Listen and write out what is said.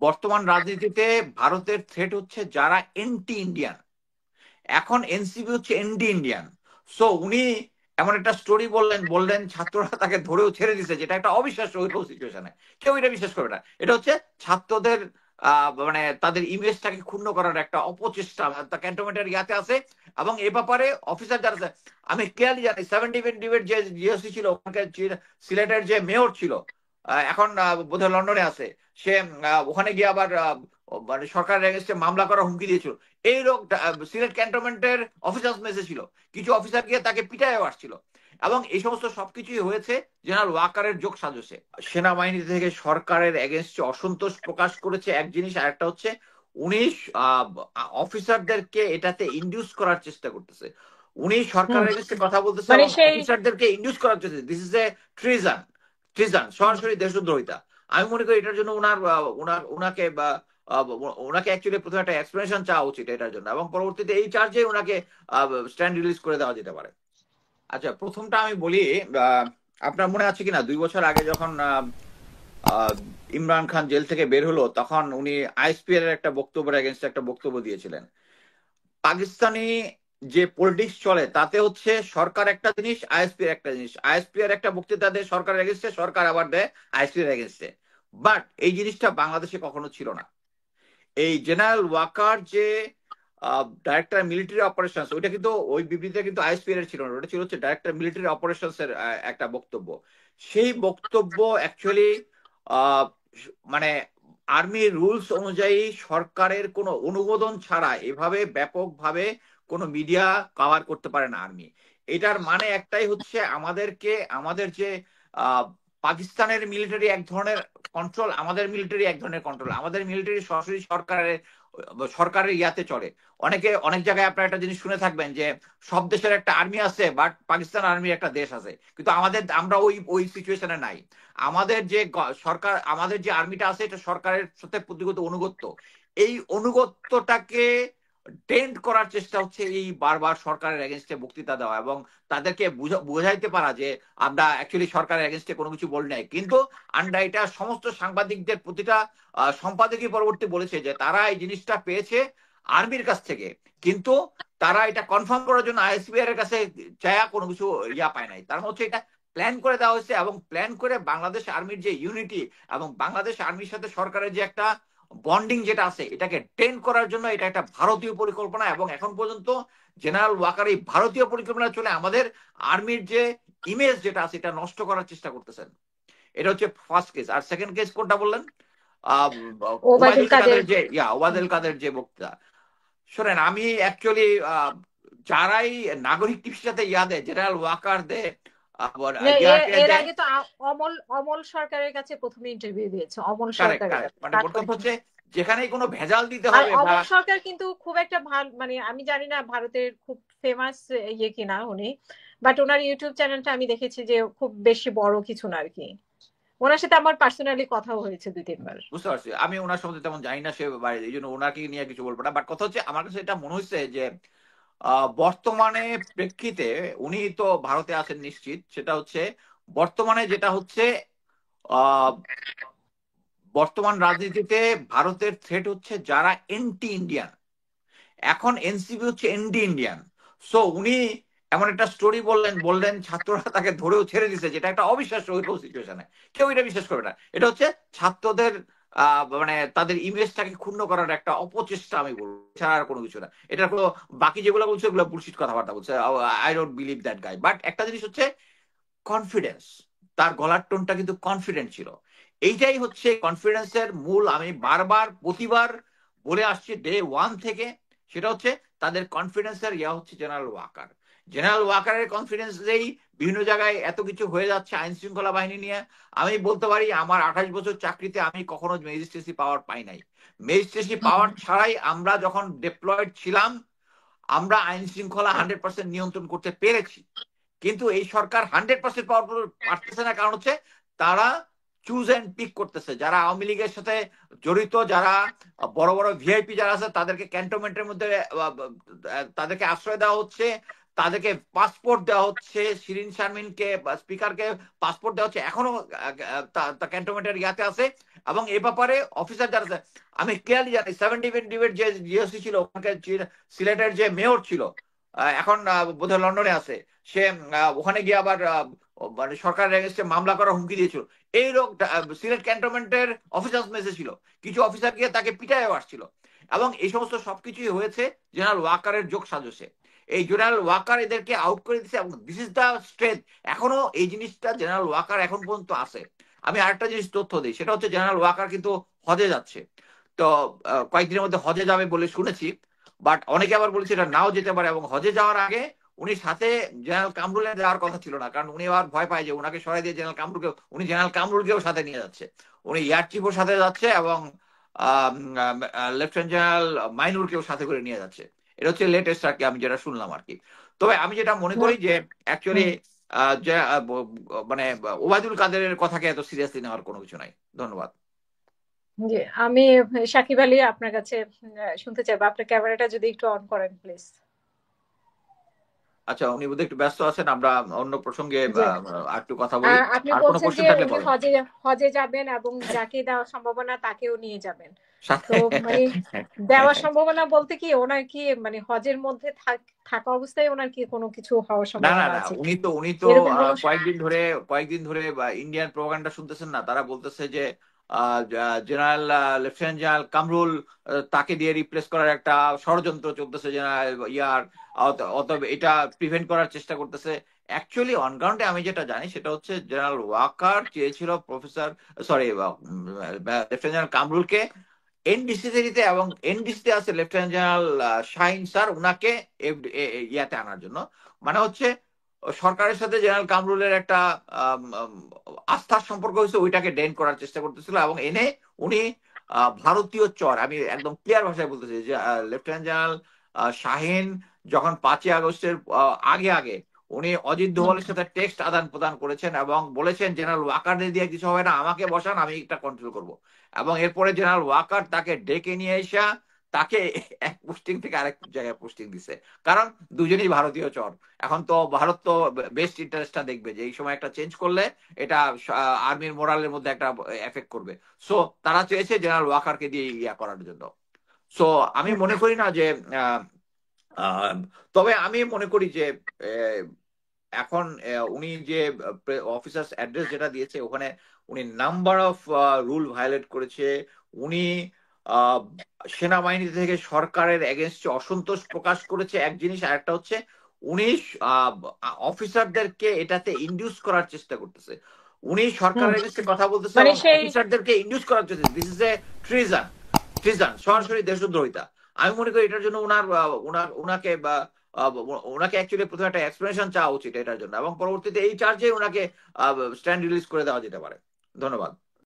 বর্তমান রাজনীতিতে ভারতের থ্রেট হচ্ছে যারা এন্টি ইন্ডিয়ান। এখন এনসিপি হচ্ছে এন্টি ইন্ডিয়ান। সো উনি এমন একটা স্টোরি বললেন ছাত্ররা তাকে ধরেও ছেড়ে দিছে, যেটা একটা অবিশ্বাস্য সিচুয়েশনে। কেউ এটা বিশ্বাস করবে না। এটা হচ্ছে ছাত্রদের মানে তাদের ইমেজটাকে ক্ষুণ্ণ করার একটা অপচেষ্টা ক্যান্টনমেন্টের ইয়াতে আছে। এবং এ ব্যাপারে অফিসার যারা আছে, আমি ক্লিয়ারলি জানি 70 যে জিওসি ছিল ওখানকার সিলেটের যে মেয়র ছিল, এখন বোধহয় লন্ডনে আছে। সে ওখানে গিয়ে আবার মানে সরকারের এগেনস্টে মামলা করার হুমকি দিয়েছিল। এই লোক সিলেট ক্যান্টনমেন্টের অফিসার্স মেসে ছিল, কিছু অফিসার গিয়ে তাকে পিটাইও আসছিল। এবং এই সমস্ত সবকিছুই হয়েছে জেনারেল ওয়াকারের যোগ সাজসে। সেনাবাহিনী থেকে সরকারের এগেনস্টে অসন্তোষ প্রকাশ করেছে এক জিনিস, আর একটা হচ্ছে উনি অফিসারদেরকে এটাতে ইন্ডিউস করার চেষ্টা করতেছে। উনি হুম। সরকারের এগেনস্টে কথা বলতেছে মানে এবং সেই অফিসারদেরকে ইন্ডিউস করার চেষ্টা, this is a treason. Treason, hmm, সরাসরি দেশদ্রোহিতা। আমি মনে করি এটার জন্য ওনাকে ওনাকে অ্যাকচুয়ালি প্রথমে একটা এক্সপ্লেনেশন চাওয়া উচিত এটার জন্য, এবং পরবর্তীতে এই চার্জে ওনাকে স্ট্যান্ড রিলিজ করে দেওয়া যেতে পারে। আচ্ছা, প্রথমটা আমি বলি। আহ, আপনার মনে আছে কিনা 2 বছর আগে যখন আহ, ইমরান খান জেল থেকে বের হলো, তখন উনি আইএসপিআর এর একটা বক্তব্যের এগেনস্টে একটা বক্তব্য দিয়েছিলেন। পাকিস্তানি যে পলিটিক্স চলে তাতে হচ্ছে সরকার একটা জিনিস, আইএসপিআর একটা জিনিস। আইএসপিআর একটা বক্তৃতা দেয় সরকারের এগেনস্টে, সরকার আবার দেয় আইএসপিআর এগেনস্টে। বাট এই জিনিসটা বাংলাদেশে কখনো ছিল না। এই জেনারেল ওয়াকার যে ডাইরেক্টর মিলিটারি অপারেশনস, ওইটা কিন্তু ওই বিবৃতিটা কিন্তু আইএসপিআর এর ছিল না, ওটা ছিল হচ্ছে ডাইরেক্টর মিলিটারি অপারেশনস এর একটা বক্তব্য। সেই বক্তব্য অ্যাকচুয়ালি মানে আর্মি রুলস অনুযায়ী সরকারের কোনো অনুমোদন ছাড়া এভাবে ব্যাপকভাবে কোনো মিডিয়া কভার করতে পারে না আর্মি। এটার মানে একটাই হচ্ছে আমাদেরকে আমাদের যে আহ, পাকিস্তানের মিলিটারি এক ধরনের কন্ট্রোল, আমাদের মিলিটারি এক ধরনের কন্ট্রোল। আমাদের মিলিটারি সরাসরি সরকারের সরকারের ইয়াতে চলে। অনেক জায়গায় আপনারা একটা জিনিস শুনে থাকবেন যে সব দেশের একটা আর্মি আছে, বাট পাকিস্তান আর্মির একটা দেশ আছে। কিন্তু আমরা ওই সিচুয়েশনে নাই। আমাদের যে সরকার, আমাদের যে আর্মিটা আছে, এটা সরকারের সাথে প্রতিগত অনুগত্য। এই অনুগত্যটাকে টেন্ড করার চেষ্টা হচ্ছে এই বারবার সরকারের এগেনস্টে বক্তৃতা দেওয়া, এবং তাদেরকে বোঝাইতে পারা যে আমরা অ্যাকচুয়ালি সরকারের এগেনস্টে কোনো কিছু বলি নাই। কিন্তু আমরা এটা সমস্ত সাংবাদিকদের প্রতিটা সম্পাদকই পরবর্তী বলেছে যে তারা এই জিনিসটা পেয়েছে আর্মির কাছ থেকে, কিন্তু তারা এটা কনফার্ম করার জন্য আইএসপিআর এর কাছে চায়া কোনো কিছু ইয়া পায় নাই। তার হচ্ছে এটা প্ল্যান করে দেওয়া হয়েছে, এবং প্ল্যান করে বাংলাদেশ আর্মির যে ইউনিটি এবং বাংলাদেশ আর্মির সাথে সরকারের যে একটা বন্ডিং যেটা আছে, এটাকে ট্রেন করার জন্য এটা একটা ভারতীয় পরিকল্পনা। এবং এখন পর্যন্ত জেনারেল ওয়াকার এই ভারতীয় পরিকল্পনা চলে আমাদের আর্মির যে ইমেজ যেটা আছে এটা নষ্ট করার চেষ্টা করতেছেন। এটা হচ্ছে ফার্স্ট কেস। আর সেকেন্ড কেস কোনটা বললেন? আহ, ওবায়দুল ওবায়দুল কাদের। কাদের যে হুম। ওবায়দুল কাদের যে বক্তৃতা। শোনেন, আমি অ্যাকচুয়ালি যারাই নাগরিক টিভির সাথে ইয়া দেয়, জেনারেল ওয়াকার দেয়, আবার না, ইয়াকে এর দেয়। আগে তো অমল অমল সরকারের কাছে প্রথমে ইন্টারভিউ দিয়েছে, অমল কারেক্ট, সরকারের কারেক্ট। কাছে, মানে মোট তারপরে কথা হচ্ছে যেখানেই কোনো ভেজাল দিতে আর হবে বা অমল সরকার কিন্তু খুব একটা ভালো, মানে আমি জানি না ভারতের খুব ফেমাস ইয়ে কিনা উনি, বাট ওনার ইউটিউব চ্যানেলটা আমি দেখেছি যে খুব বেশি বড় কিছু না আর কি। ওনার সাথে আমার পার্সোনালি কথাও হয়েছে 2-3 বার। বুঝতে পারছি, আমি ওনার সম্বন্ধে তেমন জানি না সে বাইরে, এই জন্য ওনাকে নিয়ে কিছু বলবো না। বাট কথা হচ্ছে আমার কাছে এটা মনে হচ্ছে যে বর্তমানে প্রেক্ষিতে উনি তো ভারতে আছেন নিশ্চিত, সেটা হচ্ছে বর্তমানে যেটা হচ্ছে আহ, বর্তমান রাজনীতিতে ভারতের থ্রেট হচ্ছে যারা এন্টি ইন্ডিয়ান। এখন এনসিপি হচ্ছে এন্টি ইন্ডিয়ান। সো উনি এমন একটা স্টোরি বললেন ছাত্ররা তাকে ধরেও ছেড়ে দিছে, যেটা একটা অবিশ্বাস্য সিচুয়েশনে। কেউ এটা বিশ্বাস করবে না। এটা হচ্ছে ছাত্রদের মানে তাদের ইমেজটাকে ক্ষুণ্ণ করার একটা অপচেষ্টা আমি বলবো, ছাড়া আর কোনো কিছু না। এটা কোনো বাকি যেগুলো বলছে ওগুলো বুলশিট কথাবার্তা বলছে। I don't believe that guy. But একটা জিনিস হচ্ছে কনফিডেন্স। তার গলার টোনটা কিন্তু কনফিডেন্ট ছিল। এইটাই হচ্ছে কনফিডেন্সের মূল। আমি বারবার প্রতিবার বলে আসছি ডে 1 থেকে। সেটা হচ্ছে তাদের কনফিডেন্সের ইয়া হচ্ছে জেনারেল ওয়াকার। জেনারেল ওয়াকারের কনফিডেন্সেই বিভিন্ন জায়গায় এত কিছু হয়ে যাচ্ছে আইন শৃঙ্খলা বাহিনী নিয়ে। আমি বলতে পারি আমার 28 বছর চাকরিতে আমি কখনো ম্যাজিস্ট্রেসি পাওয়ার পাই নাই। ম্যাজিস্ট্রেসি পাওয়ার ছাড়াই আমরা যখন ডিপ্লয়েড ছিলাম, আমরা আইন শৃঙ্খলা 100% নিয়ন্ত্রণ করতে পেরেছি। কিন্তু এই সরকার 100% পাওয়ার পারতেছে না, কারণ হচ্ছে তারা চুজ এন্ড পিক করতেছে। যারা আওয়ামী লীগের সাথে জড়িত, যারা বড় বড় ভিআইপি যারা আছে, তাদেরকে ক্যান্টনমেন্টের মধ্যে তাদেরকে আশ্রয় দেওয়া হচ্ছে, তাদেরকে পাসপোর্ট দেওয়া হচ্ছে। শিরিন শারমিনকে স্পিকারকে পাসপোর্ট দেওয়া হচ্ছে, এখনো ক্যান্টনমেন্টের ইয়াতে আছে। এবং এ ব্যাপারে অফিসার যারা আছে, আমি ক্লিয়ারলি জানি 70 ডিবেট যে জিওসি ছিল ওখানকার সিলেটের যে মেয়র ছিল, এখন বোধহয় লন্ডনে আছে, সে ওখানে গিয়ে আবার মানে সরকারের এগেনস্টে মামলা করার হুমকি দিয়েছিল। এই লোক সিলেট ক্যান্টনমেন্টের অফিসার্স মেসে ছিল, কিছু অফিসার গিয়ে তাকে পিটাইও আসছিল। এবং এই সমস্ত সবকিছুই হয়েছে জেনারেল ওয়াকারের যোগ সাজসে। এই জেনারেল ওয়াকার এদেরকে আউট করে দিচ্ছে এবং দিস ইজ দ্য স্ট্রেংথ। এখনো এই জিনিসটা জেনারেল ওয়াকার এখন পর্যন্ত আছে। আমি আরেকটা জিনিস তথ্য দিই, সেটা হচ্ছে জেনারেল ওয়াকার কিন্তু হজে যাচ্ছে। তো কয়েকদিনের মধ্যে হজে যাবে বলে শুনেছি, বাট অনেকে আবার বলেছে এটা নাও যেতে পারে। এবং হজে যাওয়ার আগে উনি সাথে জেনারেল কামরুলে যাওয়ার কথা ছিল না, কারণ উনি আবার ভয় পায় যে উনাকে সরাই দিয়ে জেনারেল কামরুলকে, উনি জেনারেল কামরুলকেও সাথে নিয়ে যাচ্ছে। উনি এয়ার চিফও সাথে যাচ্ছে এবং লেফটেন্যান্ট জেনারেল মাইনুরকেও সাথে করে নিয়ে যাচ্ছে। এটা হচ্ছে লেটেস্ট আর কি, আমি যেটা শুনলাম আর কি। তবে আমি যেটা মনে করি যে অ্যাকচুয়ালি মানে ওবায়দুল কাদেরের কথাকে এত সিরিয়াসলি নেওয়ার কোনো কিছু নাই। ধন্যবাদ। জি, আমি সাকিব আলী আপনার কাছে শুনতে চাইবো, আপনার ক্যামেরাটা যদি একটু অন করেন প্লিজ। আচ্ছা, উনি বোধহয় একটু ব্যস্ত আছেন, আমরা অন্য প্রসঙ্গে জি, আর একটু কথা বলি। আপনি আর কোনো বলছেন যে কোশ্চেন থাকলে উনি বলেন। হজে হজে যাবেন এবং যাকে দেওয়ার সম্ভাবনা তাকেও নিয়ে যাবেন। তো মানে দেওয়ার সম্ভাবনা বলতে কি, ওনার কি মানে হজের মধ্যে থাকা অবস্থায় ওনার কি কোনো কিছু হওয়ার না না সম্ভাবনা না, আছে কি, উনি তো এরকম কোনো? কয়েকদিন ধরে ইন্ডিয়ান প্রোপাগান্ডা শুনতেছেন না? তারা বলতেছে যে জেনারেল লেফটেন্যান্ট জেনারেল কামরুল তাকে দিয়ে রিপ্লেস করার একটা ষড়যন্ত্র চলতেছে জেনারেল ইয়ার, অতএব এটা প্রিভেন্ট করার চেষ্টা করতেছে। অ্যাকচুয়ালি অন গ্রাউন্ডে আমি যেটা জানি সেটা হচ্ছে জেনারেল ওয়াকার চেয়েছিল লেফটেন্যান্ট জেনারেল কামরুলকে এনডিসিতে দিতে, এবং এনডিসিতে আছে লেফটেন্যান্ট জেনারেল শাহিন স্যার, উনাকে ইয়াতে আনার জন্য। মানে হচ্ছে সরকারের সাথে জেনারেল কামরুলের একটা আস্থার সম্পর্ক হয়েছে, ওইটাকে ডেন করার চেষ্টা করতেছিল এবং এনে উনি ভারতীয় চর, আমি একদম ক্লিয়ার ভাষায় বলতেছি যে লেফটেন্যান্ট জেনারেল শাহিন যখন 5ই আগস্টের আগে আগে উনি অজিত দোভালের সাথে টেক্সট আদান প্রদান করেছেন এবং বলেছেন জেনারেল ওয়াকারদের দিয়ে কিছু হবে না, আমাকে বসান, আমি এটা কন্ট্রোল করব। এবং এরপরে জেনারেল ওয়াকার তাকে ডেকে নিয়ে এসে তাকে এক পোস্টিং থেকে আরেক জায়গায় পোস্টিং দিছে, কারণ দুজনেই ভারতীয় চর। এখন তো ভারত তো বেস্ট ইন্টারেস্টটা দেখবে যে এই সময় একটা চেঞ্জ করলে এটা আর্মির মোরালের মধ্যে একটা এফেক্ট করবে। সো তারা চেয়েছে জেনারেল ওয়াকারকে দিয়ে ইয়া করার জন্য। সো আমি মনে করি না যে তবে আমি মনে করি যে এখন উনি যে অফিসার্স অ্যাড্রেস যেটা দিয়েছে ওখানে উনি নাম্বার অফ রুল ভায়োলেট করেছে। উনি আহ, সেনাবাহিনী থেকে সরকারের এগেনস্টে অসন্তোষ প্রকাশ করেছে এক জিনিস, আর একটা হচ্ছে উনি অফিসারদেরকে এটাতে ইন্ডিউস করার চেষ্টা করতেছে। উনি সরকারের এগেনস্টে কথা বলতেছে মানে এবং সেই অফিসারদেরকে ইন্ডিউস করার চেষ্টা, দিস ইজ এ ট্রিজন, সরাসরি দেশদ্রোহিতা। আমি মনে করি এটার জন্য উনাকে ওনাকে অ্যাকচুয়ালি প্রথমে একটা এক্সপ্লেনেশন চাওয়া উচিত এটার জন্য, এবং পরবর্তীতে এই চার্জে ওনাকে স্ট্যান্ড রিলিজ করে দেওয়া যেতে পারে। ধন্যবাদ।